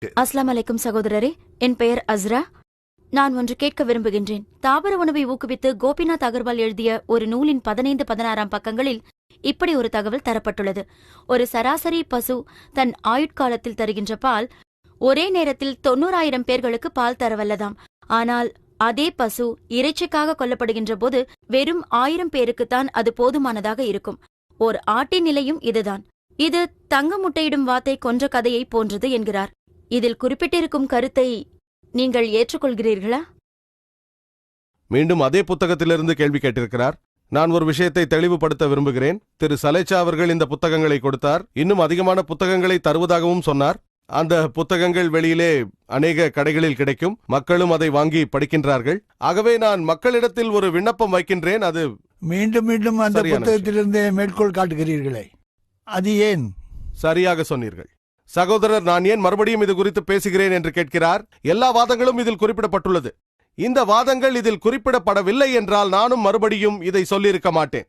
அஸ்லாம் அலைக்கும் சகோதரரே, என் பெயர் அஸ்ரா. நான் ஒன்று கேட்க விரும்புகின்றேன். தாவர உணவை ஊக்குவித்து கோபிநாத் அகர்வால் எழுதிய ஒரு நூலின் 15-16 பக்கங்களில் இப்படி ஒரு தகவல் தரப்பட்டுள்ளது. ஒரு சராசரி பசு தன் ஆயுட்காலத்தில் தருகின்ற பால் ஒரே நேரத்தில் 90,000 பேர்களுக்கு பால் தரவல்லதாம். ஆனால் அதே பசு இறைச்சிக்காக கொல்லப்படுகின்ற போது வெறும் 1000 பேருக்குத்தான் அது போதுமானதாக இருக்கும். ஓர் ஆட்டின் நிலையும் இதுதான். இது தங்க முட்டையிடும் வாத்தை கொன்ற கதையை போன்றது என்கிறார். இதில் குறிப்பிட்டிருக்கும் கருத்தை நீங்கள் ஏற்றுக்கொள்கிறீர்களா? மீண்டும் அதே புத்தகத்திலிருந்து கேள்வி கேட்டிருக்கிறார். நான் ஒரு விஷயத்தை தெளிவுபடுத்த விரும்புகிறேன். திரு சலேச்சா அவர்கள் இந்த புத்தகங்களை கொடுத்தார். இன்னும் அதிகமான புத்தகங்களை தருவதாகவும் சொன்னார். அந்த புத்தகங்கள் வெளியிலே அநேக கடைகளில் கிடைக்கும். மக்களும் அதை வாங்கி படிக்கின்றார்கள். ஆகவே நான் மக்களிடத்தில் ஒரு விண்ணப்பம் வைக்கின்றேன். அது மீண்டும் மீண்டும் அந்த புத்தகத்திலிருந்து மேற்கோள் காட்டுகிறீர்களே, அது ஏன்? சரியாக சொன்னீர்கள் சகோதரர். நான் ஏன் மறுபடியும் இது குறித்து பேசுகிறேன் என்று கேட்கிறார். எல்லா வாதங்களும் இதில் குறிப்பிடப்பட்டுள்ளது. இந்த வாதங்கள் இதில் குறிப்பிடப்படவில்லை என்றால் நானும் மறுபடியும் இதை சொல்லியிருக்க மாட்டேன்.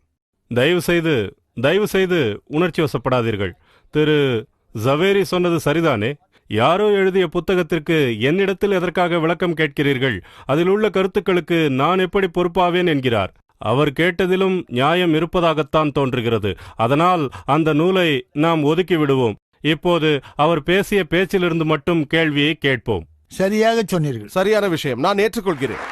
தயவு செய்து உணர்ச்சி வசப்படாதீர்கள். திரு ஜவேரி சொன்னது சரிதானே? யாரோ எழுதிய புத்தகத்திற்கு என்னிடத்தில் எதற்காக விளக்கம் கேட்கிறீர்கள்? அதில் உள்ள கருத்துக்களுக்கு நான் எப்படி பொறுப்பாவேன் என்கிறார். அவர் கேட்டதிலும் நியாயம் இருப்பதாகத்தான் தோன்றுகிறது. அதனால் அந்த நூலை நாம் ஒதுக்கி விடுவோம். இப்போது அவர் பேசிய பேச்சிலிருந்து மட்டும் கேள்வியை கேட்போம். சரியாக சொன்னீர்கள். சரியான விஷயம். நான் ஏற்றுக்கொள்கிறேன்.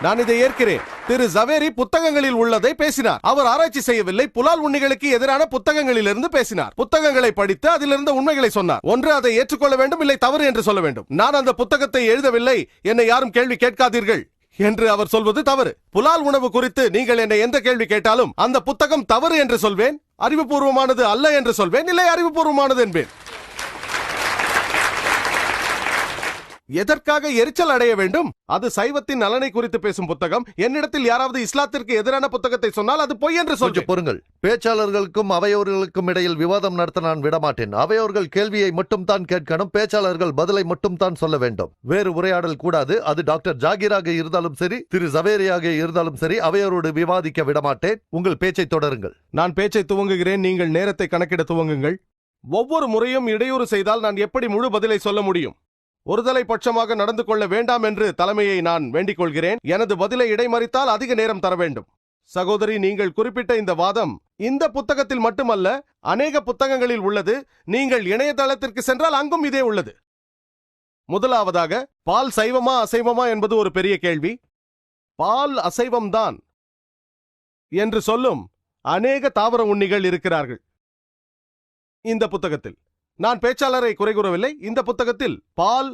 நான் இதை ஏற்கிறேன். திரு ஜவேரி புத்தகங்களில் உள்ளதை பேசினார். அவர் ஆராய்ச்சி செய்யவில்லை. புலால் உண்ணிகளுக்கு எதிரான புத்தகங்களிலிருந்து பேசினார். புத்தகங்களை படித்து அதிலிருந்து உண்மைகளை சொன்னார். ஒன்று அதை ஏற்றுக்கொள்ள வேண்டும், இல்லை தவறு என்று சொல்ல வேண்டும். நான் அந்த புத்தகத்தை எழுதவில்லை, என்னை யாரும் கேள்வி கேட்காதீர்கள் என்று அவர் சொல்வது தவறு. புலால் உணவு குறித்து நீங்கள் என்னை எந்த கேள்வி கேட்டாலும் அந்த புத்தகம் தவறு என்று சொல்வேன், அறிவுபூர்வமானது அல்ல என்று சொல்வேன், இல்லை அறிவுபூர்வமானது என்பேன். எதற்காக எரிச்சல் அடைய வேண்டும்? அது சைவத்தின் நலனை குறித்து பேசும் புத்தகம். என்னிடத்தில் யாராவது இஸ்லாத்திற்கு எதிரான புத்தகத்தை சொன்னால் அது பொய் என்று சொல்வேன். பொறுங்கள். பேச்சாளர்களுக்கும் அவையோர்களுக்கும் இடையில் விவாதம் நடத்த நான் விடமாட்டேன். அவையோர்கள் கேள்வியை மட்டும் தான் கேட்கணும், பேச்சாளர்கள் பதிலை மட்டும் தான் சொல்ல வேண்டும். வேறு உரையாடல் கூடாது. அது டாக்டர் ஜாகிராக இருந்தாலும் சரி, திரு ஜவேரியாக இருந்தாலும் சரி, அவையோரோடு விவாதிக்க விடமாட்டேன். உங்கள் பேச்சை தொடருங்கள். நான் பேச்சை துவங்குகிறேன். நீங்கள் நேரத்தை கணக்கிட துவங்குங்கள். ஒவ்வொரு முறையும் இடையூறு செய்தால் நான் எப்படி முழு பதிலை சொல்ல முடியும்? ஒருதலை பட்சமாக நடந்து கொள்ள வேண்டாம் என்று தலைமையை நான் வேண்டிக் கொள்கிறேன். எனது பதிலை இடைமறித்தால் அதிக நேரம் தர வேண்டும். சகோதரி, நீங்கள் குறிப்பிட்ட இந்த வாதம் இந்த புத்தகத்தில் மட்டுமல்ல, அநேக புத்தகங்களில் உள்ளது. நீங்கள் இணையதளத்திற்கு சென்றால் அங்கும் இதே உள்ளது. முதலாவதாக, பால் சைவமா அசைவமா என்பது ஒரு பெரிய கேள்வி. பால் அசைவம்தான் என்று சொல்லும் அநேக தாவர உண்ணிகள் இருக்கிறார்கள் இந்த புத்தகத்தில். நான் பேச்சாளரை குறை கூறவில்லை. இந்த புத்தகத்தில் பால்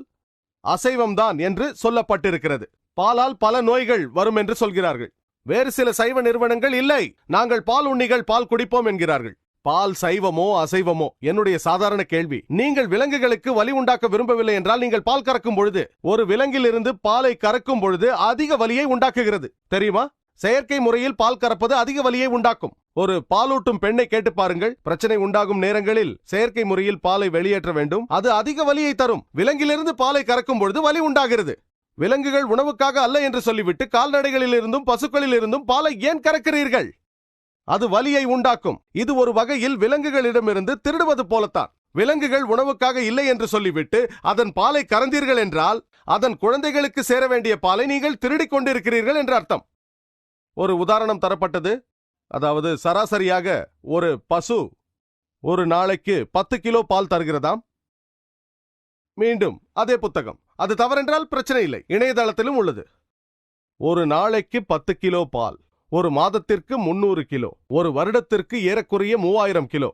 அசைவம்தான் என்று சொல்லப்பட்டிருக்கிறது. பாலால் பல நோய்கள் வரும் என்று சொல்கிறார்கள். வேறு சில சைவ நிறுவனங்கள் இல்லை, நாங்கள் பால் உண்ணிகள் பால் குடிப்போம் என்கிறார்கள். பால் சைவமோ அசைவமோ? என்னுடைய சாதாரண கேள்வி, நீங்கள் விலங்குகளுக்கு வலி உண்டாக்க விரும்பவில்லை என்றால் நீங்கள் பால் கறக்கும் பொழுது, ஒரு விலங்கில் இருந்து பாலை கறக்கும் பொழுது அதிக வலியை உண்டாக்குகிறது தெரியுமா? செயற்கை முறையில் பால் கறப்பது அதிக வலியை உண்டாக்கும். ஒரு பாலூட்டும் பெண்ணை கேட்டு பாருங்கள். பிரச்சனை உண்டாகும் நேரங்களில் செயற்கை முறையில் பாலை வெளியேற்ற வேண்டும். அது அதிக வலியை தரும். விலங்கிலிருந்து பாலை கறக்கும் பொழுது வலி உண்டாகிறது. விலங்குகள் உணவுக்காக அல்ல என்று சொல்லிவிட்டு கால்நடைகளில் இருந்தும் பசுக்களில் இருந்தும் பாலை ஏன் கறக்கிறீர்கள்? அது வலியை உண்டாக்கும். இது ஒரு வகையில் விலங்குகளிடமிருந்து திருடுவது போலத்தான். விலங்குகள் உணவுக்காக இல்லை என்று சொல்லிவிட்டு அதன் பாலை கறந்தீர்கள் என்றால் அதன் குழந்தைகளுக்கு சேர வேண்டிய பாலை நீங்கள் திருடிக் கொண்டிருக்கிறீர்கள் என்று அர்த்தம். ஒரு உதாரணம் தரப்பட்டது. அதாவது சராசரியாக ஒரு பசு ஒரு நாளைக்கு 10 கிலோ பால் தருகிறதாம். மீண்டும் அதே புத்தகம். அது தவறென்றால் பிரச்சனை இல்லை, இணையதளத்திலும் உள்ளது. ஒரு நாளைக்கு 10 கிலோ பால், ஒரு மாதத்திற்கு 300 கிலோ, ஒரு வருடத்திற்கு ஏறக்குறைய 3000 கிலோ.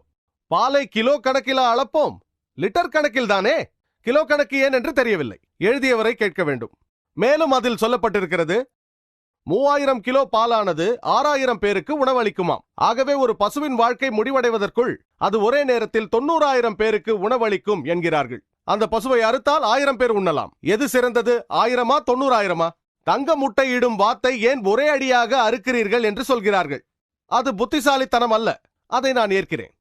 பாலை கிலோ கணக்கில் அளப்போம், லிட்டர் கணக்கில் தானே. கிலோ கணக்கு ஏன் என்று தெரியவில்லை. எழுதியவரை கேட்க வேண்டும். மேலும் அதில் சொல்லப்பட்டிருக்கிறது, 3000 கிலோ பாலானது 6000 பேருக்கு உணவளிக்குமாம். ஆகவே ஒரு பசுவின் வாழ்க்கை முடிவடைவதற்குள் அது ஒரே நேரத்தில் 90,000 பேருக்கு உணவளிக்கும் என்கிறார்கள். அந்த பசுவை அறுத்தால் 1000 பேர் உண்ணலாம். எது சிறந்தது, 1000-ஆ 90,000-ஆ? தங்க முட்டையிடும் வாத்தை ஏன் ஒரே அடியாக அறுக்கிறீர்கள் என்று சொல்கிறார்கள். அது புத்திசாலித்தனம் அல்ல, அதை நான் ஏற்கிறேன்.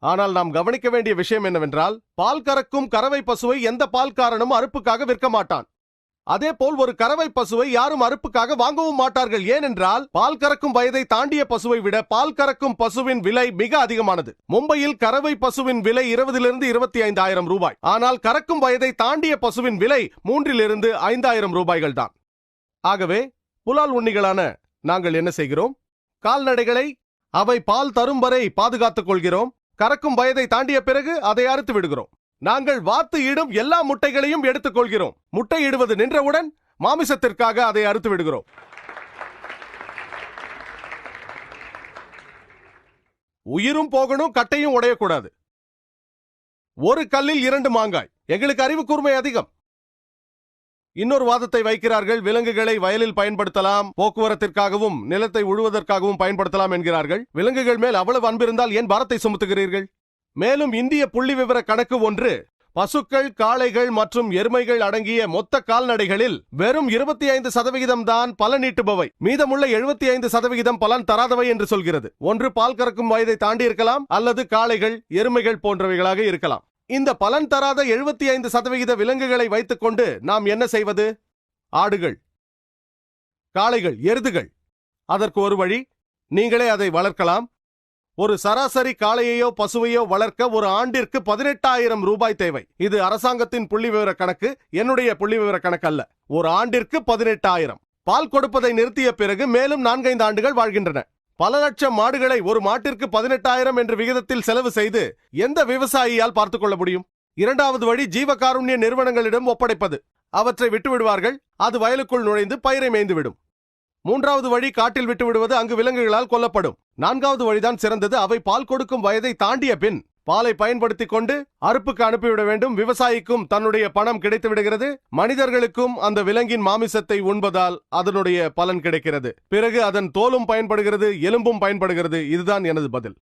ஆனால் நாம் கவனிக்க வேண்டிய விஷயம் என்னவென்றால், பால் கறக்கும் கறவை பசுவை எந்த பால்காரனும் அறுப்புக்காக விற்க மாட்டான். அதேபோல் ஒரு கறவை பசுவை யாரும் அறுப்புக்காக வாங்கவும் மாட்டார்கள். ஏனென்றால் பால் கறக்கும் வயதை தாண்டிய பசுவை விட பால் கறக்கும் பசுவின் விலை மிக அதிகமானது. மும்பையில் கறவை பசுவின் விலை 20 - 25,000 ரூபாய். ஆனால் கறக்கும் வயதை தாண்டிய பசுவின் விலை 3 - 5,000 ரூபாய்கள் தான். ஆகவே புலால் உண்ணிகளான நாங்கள் என்ன செய்கிறோம்? கால்நடைகளை அவை பால் தரும் வரை பாதுகாத்துக் கொள்கிறோம். கறக்கும் வயதை தாண்டிய பிறகு அதை அறுத்து விடுகிறோம். நாங்கள் வாத்து இடும் எல்லா முட்டைகளையும் எடுத்துக் கொள்கிறோம். முட்டை இடுவது நின்றவுடன் மாமிசத்திற்காக அதை அறுத்து விடுகிறோம். உயிரும் போகணும், கட்டையும் உடையக்கூடாது. ஒரு கல்லில் 2 மாங்காய். எங்களுக்கு அறிவு கூர்மை அதிகம். இன்னொரு வாதத்தை வைக்கிறார்கள். விலங்குகளை வயலில் பயன்படுத்தலாம், போக்குவரத்திற்காகவும் நிலத்தை உழுவதற்காகவும் பயன்படுத்தலாம் என்கிறார்கள். விலங்குகள் மேல் அவ்வளவு அன்பிருந்தால் ஏன் பாரத்தை சுமத்துகிறீர்கள்? மேலும் இந்திய புள்ளி விவர கணக்கு ஒன்று பசுக்கள், காளைகள் மற்றும் எருமைகள் அடங்கிய மொத்த கால்நடைகளில் வெறும் 25% தான் பலனீட்டுபவை. மீதமுள்ள 75% பலன் தராதவை என்று சொல்கிறது. ஒன்று பால் கறக்கும் வயதை தாண்டி இருக்கலாம், அல்லது காளைகள், எருமைகள் போன்றவைகளாக இருக்கலாம். இந்த பலன் தராத 75% விலங்குகளை வைத்துக் கொண்டு நாம் என்ன செய்வது? ஆடுகள், காளைகள், எருதுகள். அதற்கு ஒரு வழி, நீங்களே அதை வளர்க்கலாம். ஒரு சராசரி காளையையோ பசுவையோ வளர்க்க ஒரு ஆண்டிற்கு 18,000 ரூபாய் தேவை. இது அரசாங்கத்தின் புள்ளி விவர கணக்கு, என்னுடைய புள்ளி விவர கணக்கு அல்ல. ஒரு ஆண்டிற்கு 18,000. பால் கொடுப்பதை நிறுத்திய பிறகு மேலும் 4-5 ஆண்டுகள் வாழ்கின்றன. பல லட்சம் மாடுகளை ஒரு மாட்டிற்கு 18,000 என்ற விகிதத்தில் செலவு செய்து எந்த விவசாயியால் பார்த்துக் கொள்ள முடியும்? இரண்டாவது வழி ஜீவகாருண்ய நிறுவனங்களிடம் ஒப்படைப்பது. அவற்றை விட்டுவிடுவார்கள், அது வயலுக்குள் நுழைந்து பயிரை மேய்ந்துவிடும். மூன்றாவது வழி காட்டில் விட்டு விடுவது, அங்கு விலங்குகளால் கொல்லப்படும். நான்காவது வழிதான் சிறந்தது. அவை பால் கொடுக்கும் வயதை தாண்டிய பின் பாலை பயன்படுத்திக் கொண்டு அறுப்புக்கு அனுப்பிவிட வேண்டும். விவசாயிக்கும் தன்னுடைய பணம் கிடைத்து விடுகிறது, மனிதர்களுக்கும் அந்த விலங்கின் மாமிசத்தை உண்பதால் அதனுடைய பலன் கிடைக்கிறது. பிறகு அதன் தோலும் பயன்படுகிறது, எலும்பும் பயன்படுகிறது. இதுதான் எனது பதில்.